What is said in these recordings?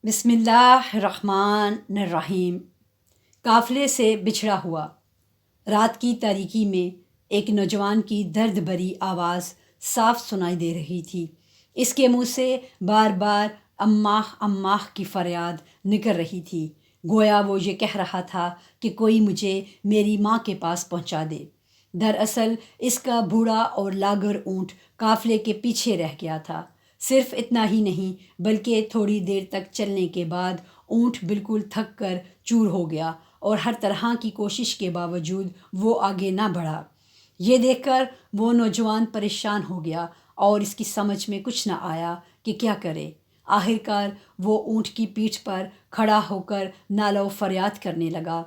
بسم اللہ الرحمن الرحیم۔ قافلے سے بچھڑا ہوا۔ رات کی تاریکی میں ایک نوجوان کی درد بھری آواز صاف سنائی دے رہی تھی۔ اس کے منہ سے بار بار اماں اماں کی فریاد نکل رہی تھی، گویا وہ یہ کہہ رہا تھا کہ کوئی مجھے میری ماں کے پاس پہنچا دے۔ دراصل اس کا بوڑھا اور لاغر اونٹ قافلے کے پیچھے رہ گیا تھا۔ صرف اتنا ہی نہیں بلکہ تھوڑی دیر تک چلنے کے بعد اونٹ بالکل تھک کر چور ہو گیا اور ہر طرح کی کوشش کے باوجود وہ آگے نہ بڑھا۔ یہ دیکھ کر وہ نوجوان پریشان ہو گیا اور اس کی سمجھ میں کچھ نہ آیا کہ کیا کرے۔ آخرکار وہ اونٹ کی پیٹھ پر کھڑا ہو کر نالہ و فریاد کرنے لگا۔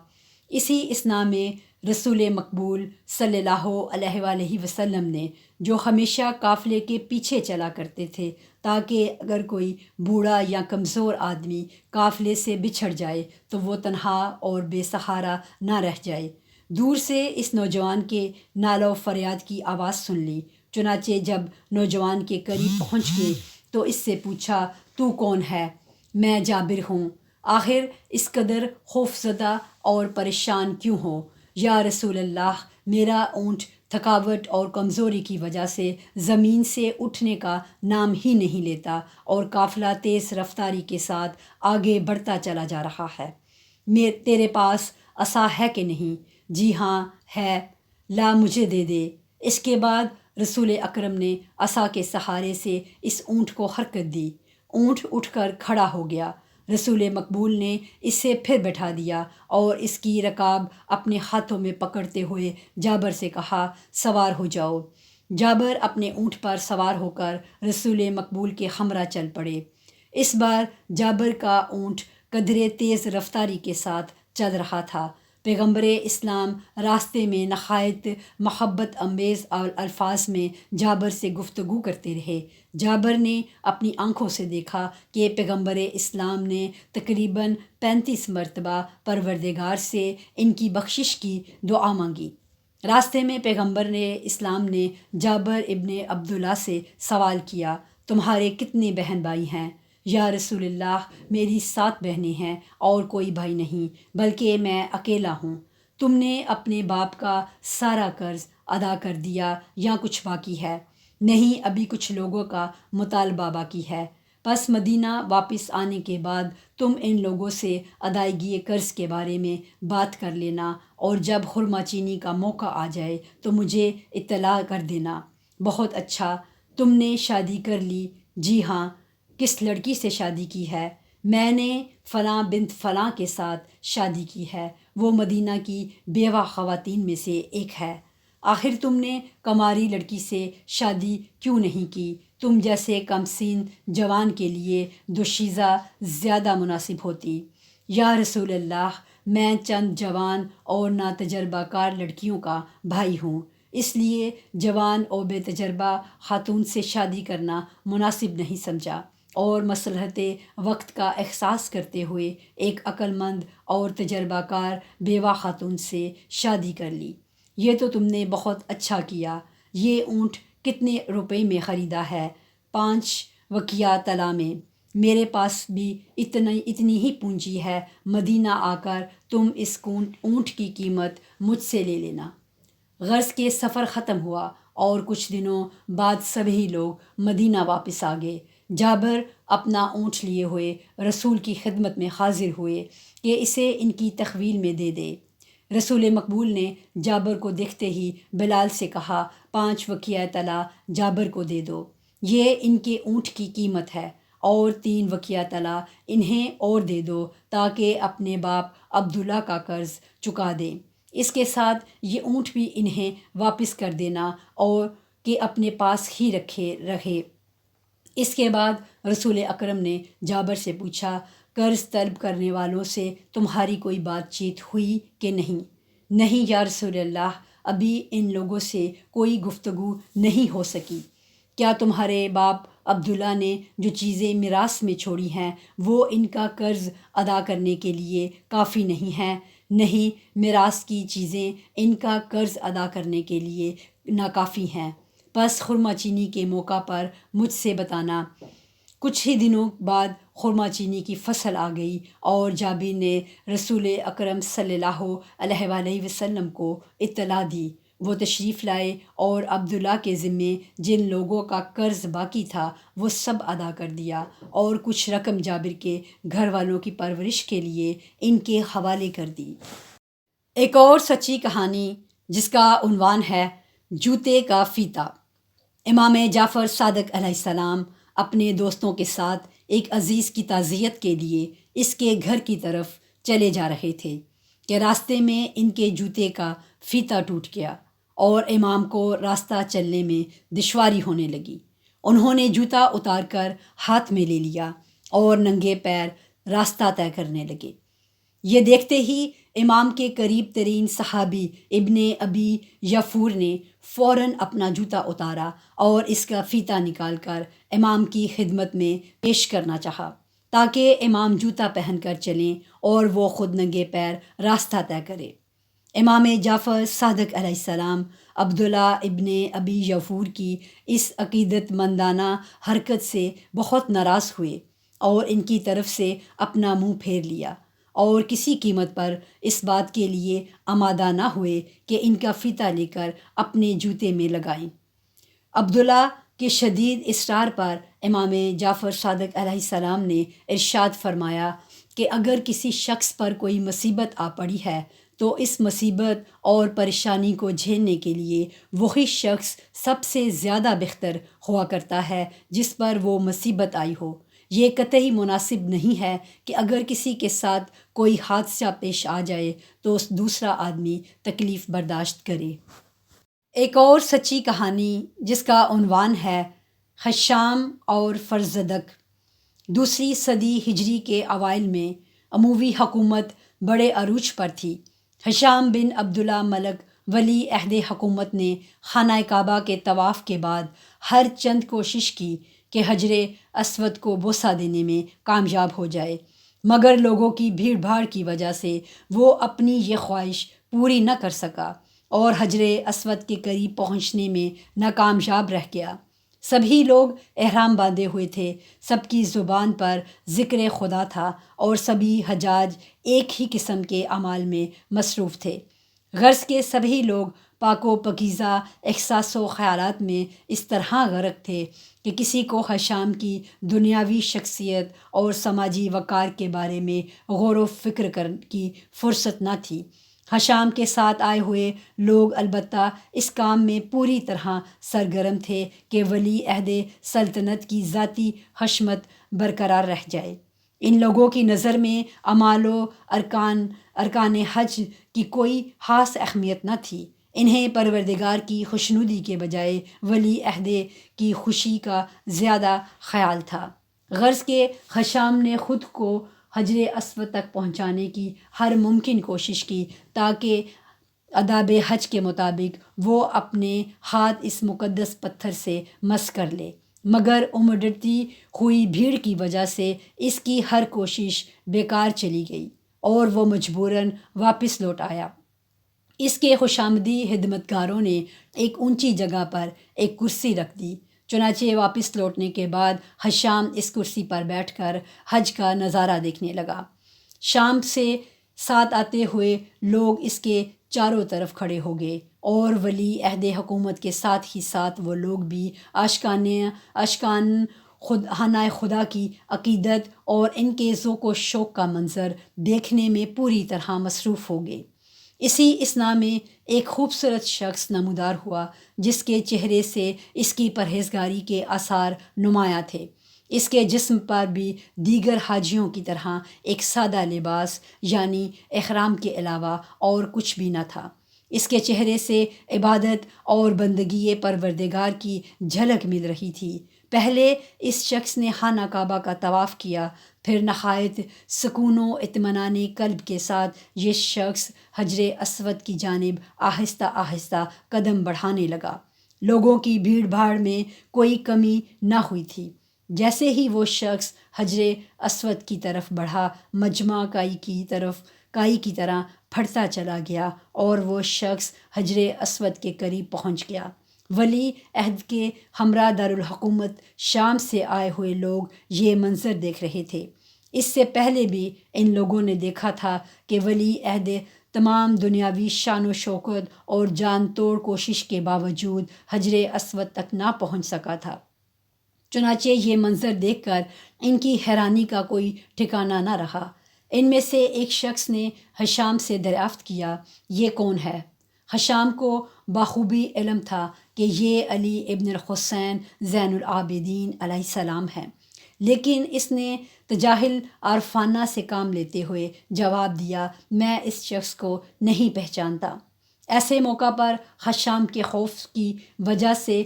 اسی اثنا میں رسول مقبول صلی اللہ علیہ وآلہ وسلم نے، جو ہمیشہ قافلے کے پیچھے چلا کرتے تھے تاکہ اگر کوئی بوڑھا یا کمزور آدمی قافلے سے بچھڑ جائے تو وہ تنہا اور بے سہارا نہ رہ جائے، دور سے اس نوجوان کے نالہ و فریاد کی آواز سن لی۔ چنانچہ جب نوجوان کے قریب پہنچ گئے تو اس سے پوچھا، تو کون ہے؟ میں جابر ہوں۔ آخر اس قدر خوفزدہ اور پریشان کیوں ہو؟ یا رسول اللہ، میرا اونٹ تھکاوٹ اور کمزوری کی وجہ سے زمین سے اٹھنے کا نام ہی نہیں لیتا اور قافلہ تیز رفتاری کے ساتھ آگے بڑھتا چلا جا رہا ہے۔ تیرے پاس عصا ہے کہ نہیں؟ جی ہاں ہے، لا مجھے دے دے۔ اس کے بعد رسول اکرم نے عصا کے سہارے سے اس اونٹ کو حرکت دی۔ اونٹ اٹھ کر کھڑا ہو گیا۔ رسول مقبول نے اسے پھر بٹھا دیا اور اس کی رکاب اپنے ہاتھوں میں پکڑتے ہوئے جابر سے کہا، سوار ہو جاؤ۔ جابر اپنے اونٹ پر سوار ہو کر رسول مقبول کے ہمراہ چل پڑے۔ اس بار جابر کا اونٹ قدرے تیز رفتاری کے ساتھ چل رہا تھا۔ پیغمبر اسلام راستے میں نہایت محبت انگیز الفاظ میں جابر سے گفتگو کرتے رہے۔ جابر نے اپنی آنکھوں سے دیکھا کہ پیغمبر اسلام نے تقریباً 35 مرتبہ پروردگار سے ان کی بخشش کی دعا مانگی۔ راستے میں پیغمبر اسلام نے جابر ابن عبداللہ سے سوال کیا، تمہارے کتنے بہن بھائی ہیں؟ یا رسول اللہ، میری 7 بہنیں ہیں اور کوئی بھائی نہیں، بلکہ میں اکیلا ہوں۔ تم نے اپنے باپ کا سارا قرض ادا کر دیا یا کچھ باقی ہے؟ نہیں، ابھی کچھ لوگوں کا مطالبہ باقی ہے۔ پس مدینہ واپس آنے کے بعد تم ان لوگوں سے ادائیگی قرض کے بارے میں بات کر لینا اور جب خرما چینی کا موقع آ جائے تو مجھے اطلاع کر دینا۔ بہت اچھا، تم نے شادی کر لی؟ جی ہاں۔ کس لڑکی سے شادی کی ہے؟ میں نے فلاں بنت فلاں کے ساتھ شادی کی ہے، وہ مدینہ کی بیوہ خواتین میں سے ایک ہے۔ آخر تم نے کماری لڑکی سے شادی کیوں نہیں کی؟ تم جیسے کم سن جوان کے لیے دوشیزہ زیادہ مناسب ہوتی۔ یا رسول اللہ، میں چند جوان اور ناتجربہ کار لڑکیوں کا بھائی ہوں، اس لیے جوان اور بے تجربہ خاتون سے شادی کرنا مناسب نہیں سمجھا اور مصلحت وقت کا احساس کرتے ہوئے ایک عقل مند اور تجربہ کار بیوہ خاتون سے شادی کر لی۔ یہ تو تم نے بہت اچھا کیا۔ یہ اونٹ کتنے روپے میں خریدا ہے؟ 5 وقیہ طلا میں۔ میرے پاس بھی اتنی ہی پونجی ہے، مدینہ آ کر تم اس اونٹ کی قیمت مجھ سے لے لینا۔ غرض کے سفر ختم ہوا اور کچھ دنوں بعد سبھی لوگ مدینہ واپس آ گئے۔ جابر اپنا اونٹ لیے ہوئے رسول کی خدمت میں حاضر ہوئے کہ اسے ان کی تحویل میں دے دے۔ رسول مقبول نے جابر کو دیکھتے ہی بلال سے کہا، 5 وقیہ طلا جابر کو دے دو، یہ ان کے اونٹ کی قیمت ہے، اور 3 وقیہ طلا انہیں اور دے دو تاکہ اپنے باپ عبداللہ کا قرض چکا دیں۔ اس کے ساتھ یہ اونٹ بھی انہیں واپس کر دینا اور کہ اپنے پاس ہی رہے۔ اس کے بعد رسول اکرم نے جابر سے پوچھا، قرض طلب کرنے والوں سے تمہاری کوئی بات چیت ہوئی کہ نہیں؟ نہیں یا رسول اللہ، ابھی ان لوگوں سے کوئی گفتگو نہیں ہو سکی۔ کیا تمہارے باپ عبداللہ نے جو چیزیں میراث میں چھوڑی ہیں وہ ان کا قرض ادا کرنے کے لیے کافی نہیں ہیں؟ نہیں، میراث کی چیزیں ان کا قرض ادا کرنے کے لیے ناکافی ہیں۔ پس خرما چینی کے موقع پر مجھ سے بتانا۔ کچھ ہی دنوں بعد خرما چینی کی فصل آ گئی اور جابر نے رسول اکرم صلی اللہ علیہ وآلہ وسلم کو اطلاع دی۔ وہ تشریف لائے اور عبداللہ کے ذمے جن لوگوں کا قرض باقی تھا وہ سب ادا کر دیا اور کچھ رقم جابر کے گھر والوں کی پرورش کے لیے ان کے حوالے کر دی۔ ایک اور سچی کہانی جس کا عنوان ہے جوتے کا فیتہ۔ امام جعفر صادق علیہ السلام اپنے دوستوں کے ساتھ ایک عزیز کی تعزیت کے لیے اس کے گھر کی طرف چلے جا رہے تھے کہ راستے میں ان کے جوتے کا فیتہ ٹوٹ گیا اور امام کو راستہ چلنے میں دشواری ہونے لگی۔ انہوں نے جوتا اتار کر ہاتھ میں لے لیا اور ننگے پیر راستہ طے کرنے لگے۔ یہ دیکھتے ہی امام کے قریب ترین صحابی ابن ابی یفور نے فوراً اپنا جوتا اتارا اور اس کا فیتہ نکال کر امام کی خدمت میں پیش کرنا چاہا تاکہ امام جوتا پہن کر چلیں اور وہ خود ننگے پیر راستہ طے کرے۔ امام جعفر صادق علیہ السلام عبداللہ ابن ابی یفور کی اس عقیدت مندانہ حرکت سے بہت ناراض ہوئے اور ان کی طرف سے اپنا منہ پھیر لیا اور کسی قیمت پر اس بات کے لیے آمادہ نہ ہوئے کہ ان کا فیتہ لے کر اپنے جوتے میں لگائیں۔ عبداللہ کے شدید اصرار پر امام جعفر صادق علیہ السلام نے ارشاد فرمایا کہ اگر کسی شخص پر کوئی مصیبت آ پڑی ہے تو اس مصیبت اور پریشانی کو جھیلنے کے لیے وہی شخص سب سے زیادہ بہتر ہوا کرتا ہے جس پر وہ مصیبت آئی ہو۔ یہ قطعی مناسب نہیں ہے کہ اگر کسی کے ساتھ کوئی حادثہ پیش آ جائے تو دوسرا آدمی تکلیف برداشت کرے۔ ایک اور سچی کہانی جس کا عنوان ہے حشام اور فرزدق۔ دوسری صدی ہجری کے اوائل میں اموی حکومت بڑے عروج پر تھی۔ حشام بن عبداللہ ملک ولی عہد حکومت نے خانہ کعبہ کے طواف کے بعد ہر چند کوشش کی کہ حجر اسود کو بوسہ دینے میں کامیاب ہو جائے، مگر لوگوں کی بھیڑ بھاڑ کی وجہ سے وہ اپنی یہ خواہش پوری نہ کر سکا اور حجر اسود کے قریب پہنچنے میں ناکامیاب رہ گیا۔ سبھی لوگ احرام باندھے ہوئے تھے، سب کی زبان پر ذکر خدا تھا اور سبھی حجاج ایک ہی قسم کے اعمال میں مصروف تھے۔ غرض کے سبھی لوگ پاک و پاکیزہ احساس و خیالات میں اس طرح غرق تھے کہ کسی کو حشام کی دنیاوی شخصیت اور سماجی وقار کے بارے میں غور و فکر کی فرصت نہ تھی۔ حشام کے ساتھ آئے ہوئے لوگ البتہ اس کام میں پوری طرح سرگرم تھے کہ ولی عہد سلطنت کی ذاتی حشمت برقرار رہ جائے۔ ان لوگوں کی نظر میں اعمال و ارکان حج کی کوئی خاص اہمیت نہ تھی۔ انہیں پروردگار کی خوشنودی کے بجائے ولی عہد کی خوشی کا زیادہ خیال تھا۔ غرض کہ حشام نے خود کو حجر اسود تک پہنچانے کی ہر ممکن کوشش کی تاکہ آداب حج کے مطابق وہ اپنے ہاتھ اس مقدس پتھر سے مس کر لے، مگر امڑتی ہوئی بھیڑ کی وجہ سے اس کی ہر کوشش بیکار چلی گئی اور وہ مجبوراً واپس لوٹ آیا۔ اس کے خوشامدی خدمتگاروں نے ایک اونچی جگہ پر ایک کرسی رکھ دی، چنانچہ واپس لوٹنے کے بعد حشام اس کرسی پر بیٹھ کر حج کا نظارہ دیکھنے لگا۔ شام سے ساتھ آتے ہوئے لوگ اس کے چاروں طرف کھڑے ہو گئے اور ولی عہد حکومت کے ساتھ ہی ساتھ وہ لوگ بھی عاشقان خدا کی عقیدت اور ان کے ذوق و شوق کا منظر دیکھنے میں پوری طرح مصروف ہو گئے۔ اسی اثنا میں ایک خوبصورت شخص نمودار ہوا جس کے چہرے سے اس کی پرہیزگاری کے آثار نمایاں تھے۔ اس کے جسم پر بھی دیگر حاجیوں کی طرح ایک سادہ لباس یعنی احرام کے علاوہ اور کچھ بھی نہ تھا۔ اس کے چہرے سے عبادت اور بندگی پروردگار کی جھلک مل رہی تھی۔ پہلے اس شخص نے خانہ کعبہ کا طواف کیا، پھر نہایت سکون و اطمینان قلب کے ساتھ یہ شخص حجر اسود کی جانب آہستہ آہستہ قدم بڑھانے لگا۔ لوگوں کی بھیڑ بھاڑ میں کوئی کمی نہ ہوئی تھی۔ جیسے ہی وہ شخص حجر اسود کی طرف بڑھا، مجمع کائی کی طرح پھٹتا چلا گیا اور وہ شخص حجر اسود کے قریب پہنچ گیا۔ ولی عہد کے ہمراہ دارالحکومت شام سے آئے ہوئے لوگ یہ منظر دیکھ رہے تھے۔ اس سے پہلے بھی ان لوگوں نے دیکھا تھا کہ ولی عہد تمام دنیاوی شان و شوکت اور جان توڑ کوشش کے باوجود حجر اسود تک نہ پہنچ سکا تھا۔ چنانچہ یہ منظر دیکھ کر ان کی حیرانی کا کوئی ٹھکانہ نہ رہا۔ ان میں سے ایک شخص نے ہشام سے دریافت کیا، یہ کون ہے؟ ہشام کو بخوبی علم تھا کہ یہ علی ابن الحسین زین العابدین علیہ السلام ہے، لیکن اس نے تجاہل عارفانہ سے کام لیتے ہوئے جواب دیا، میں اس شخص کو نہیں پہچانتا۔ ایسے موقع پر ہشام کے خوف کی وجہ سے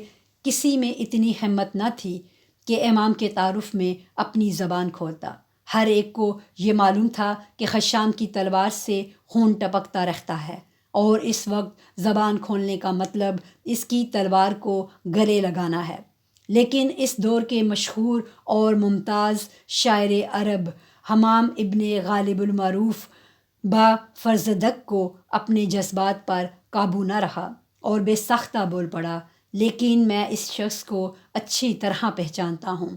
کسی میں اتنی ہمت نہ تھی کہ امام کے تعارف میں اپنی زبان کھولتا۔ ہر ایک کو یہ معلوم تھا کہ ہشام کی تلوار سے خون ٹپکتا رہتا ہے، اور اس وقت زبان کھولنے کا مطلب اس کی تلوار کو گلے لگانا ہے۔ لیکن اس دور کے مشہور اور ممتاز شاعر عرب حمام ابن غالب المعروف با فرزدق کو اپنے جذبات پر قابو نہ رہا اور بے ساختہ بول پڑا، لیکن میں اس شخص کو اچھی طرح پہچانتا ہوں۔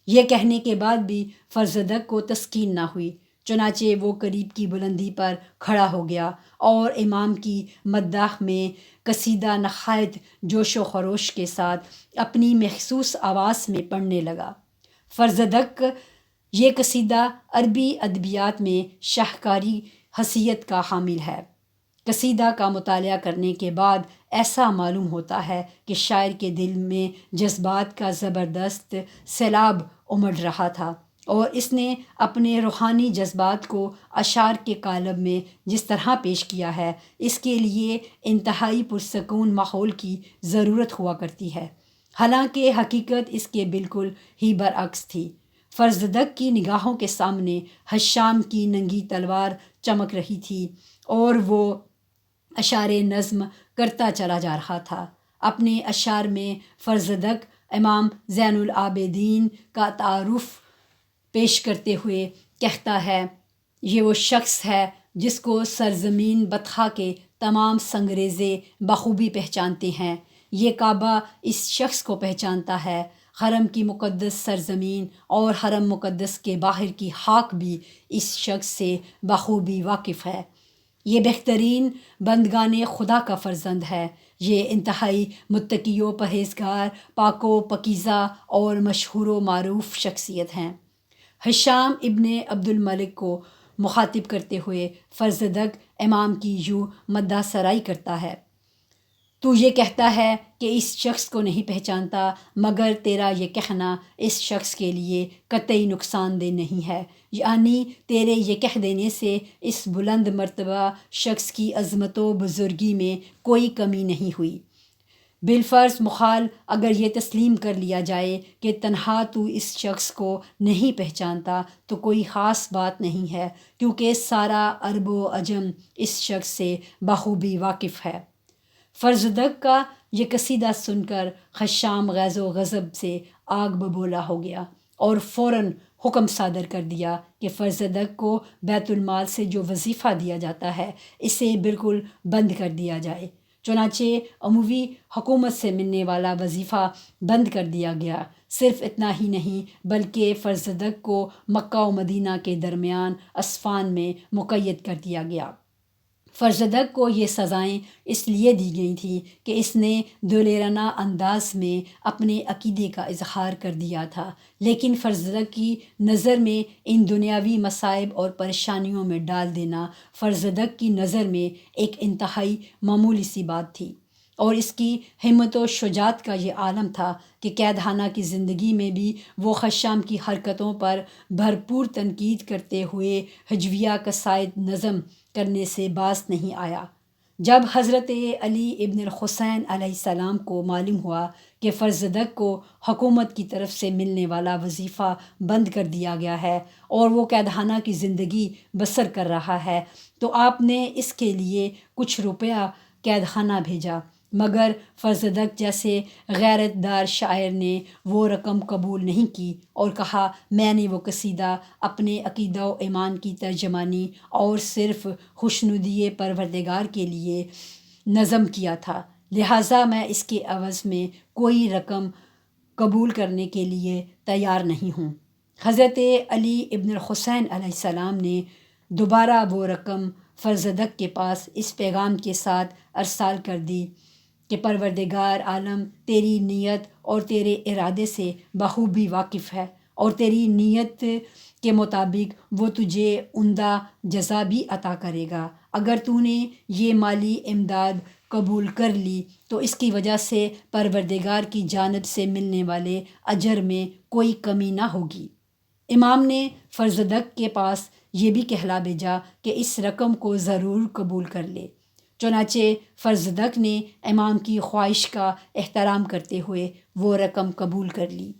یہ کہنے کے بعد بھی فرزدق کو تسکین نہ ہوئی، چنانچہ وہ قریب کی بلندی پر کھڑا ہو گیا اور امام کی مداح میں قصیدہ نہایت جوش و خروش کے ساتھ اپنی مخصوص آواز میں پڑھنے لگا۔ فرزدق یہ قصیدہ عربی ادبیات میں شاہکاری حیثیت کا حامل ہے۔ قصیدہ کا مطالعہ کرنے کے بعد ایسا معلوم ہوتا ہے کہ شاعر کے دل میں جذبات کا زبردست سیلاب امڑ رہا تھا، اور اس نے اپنے روحانی جذبات کو اشعار کے قالب میں جس طرح پیش کیا ہے، اس کے لیے انتہائی پرسکون ماحول کی ضرورت ہوا کرتی ہے، حالانکہ حقیقت اس کے بالکل ہی برعکس تھی۔ فرزدق کی نگاہوں کے سامنے ہشام کی ننگی تلوار چمک رہی تھی اور وہ اشعار نظم کرتا چلا جا رہا تھا۔ اپنے اشعار میں فرزدق امام زین العابدین کا تعارف پیش کرتے ہوئے کہتا ہے، یہ وہ شخص ہے جس کو سرزمین بطحا کے تمام سنگریزے بخوبی پہچانتے ہیں۔ یہ کعبہ اس شخص کو پہچانتا ہے، حرم کی مقدس سرزمین اور حرم مقدس کے باہر کی خاک بھی اس شخص سے بخوبی واقف ہے۔ یہ بہترین بندگان خدا کا فرزند ہے، یہ انتہائی متقی و پرہیزگار، پاک و پاکیزہ اور مشہور و معروف شخصیت ہیں۔ ہشام ابن عبد الملک کو مخاطب کرتے ہوئے فرزدق امام کی یوں مدح سرائی کرتا ہے، تو یہ کہتا ہے کہ اس شخص کو نہیں پہچانتا، مگر تیرا یہ کہنا اس شخص کے لیے قطعی نقصان دہ نہیں ہے، یعنی تیرے یہ کہہ دینے سے اس بلند مرتبہ شخص کی عظمت و بزرگی میں کوئی کمی نہیں ہوئی۔ بالفرض محال اگر یہ تسلیم کر لیا جائے کہ تنہا تو اس شخص کو نہیں پہچانتا تو کوئی خاص بات نہیں ہے، کیونکہ سارا عرب و عجم اس شخص سے بخوبی واقف ہے۔ فرزدق کا یہ قصیدہ سن کر ہشام غیظ و غضب سے آگ ببولا ہو گیا اور فوراً حکم صادر کر دیا کہ فرزدق کو بیت المال سے جو وظیفہ دیا جاتا ہے اسے بالکل بند کر دیا جائے۔ چنانچہ عموی حکومت سے ملنے والا وظیفہ بند کر دیا گیا۔ صرف اتنا ہی نہیں بلکہ فرزدق کو مکہ و مدینہ کے درمیان اصفہان میں مقید کر دیا گیا۔ فرزدق کو یہ سزائیں اس لیے دی گئی تھیں کہ اس نے دلیرانہ انداز میں اپنے عقیدے کا اظہار کر دیا تھا، لیکن فرزدق کی نظر میں ان دنیاوی مصائب اور پریشانیوں میں ڈال دینا فرزدق کی نظر میں ایک انتہائی معمولی سی بات تھی، اور اس کی ہمت و شجاعت کا یہ عالم تھا کہ قید خانہ کی زندگی میں بھی وہ ہشام کی حرکتوں پر بھرپور تنقید کرتے ہوئے ہجویہ قصائد نظم کرنے سے باز نہیں آیا۔ جب حضرت علی ابن الحسین علیہ السلام کو معلوم ہوا کہ فرزدق کو حکومت کی طرف سے ملنے والا وظیفہ بند کر دیا گیا ہے اور وہ قید خانہ کی زندگی بسر کر رہا ہے، تو آپ نے اس کے لیے کچھ روپیہ قید خانہ بھیجا، مگر فرزدق جیسے غیرت دار شاعر نے وہ رقم قبول نہیں کی اور کہا، میں نے وہ قصیدہ اپنے عقیدہ و ایمان کی ترجمانی اور صرف خوشنودی پروردگار کے لیے نظم کیا تھا، لہٰذا میں اس کے عوض میں کوئی رقم قبول کرنے کے لیے تیار نہیں ہوں۔ حضرت علی ابن الحسین علیہ السلام نے دوبارہ وہ رقم فرزدق کے پاس اس پیغام کے ساتھ ارسال کر دی کہ پروردگار عالم تیری نیت اور تیرے ارادے سے بخوبی واقف ہے، اور تیری نیت کے مطابق وہ تجھے عمدہ جزا بھی عطا کرے گا۔ اگر تو نے یہ مالی امداد قبول کر لی تو اس کی وجہ سے پروردگار کی جانب سے ملنے والے اجر میں کوئی کمی نہ ہوگی۔ امام نے فرزدق کے پاس یہ بھی کہلا بھیجا کہ اس رقم کو ضرور قبول کر لے۔ چنانچہ فرزدق نے امام کی خواہش کا احترام کرتے ہوئے وہ رقم قبول کر لی۔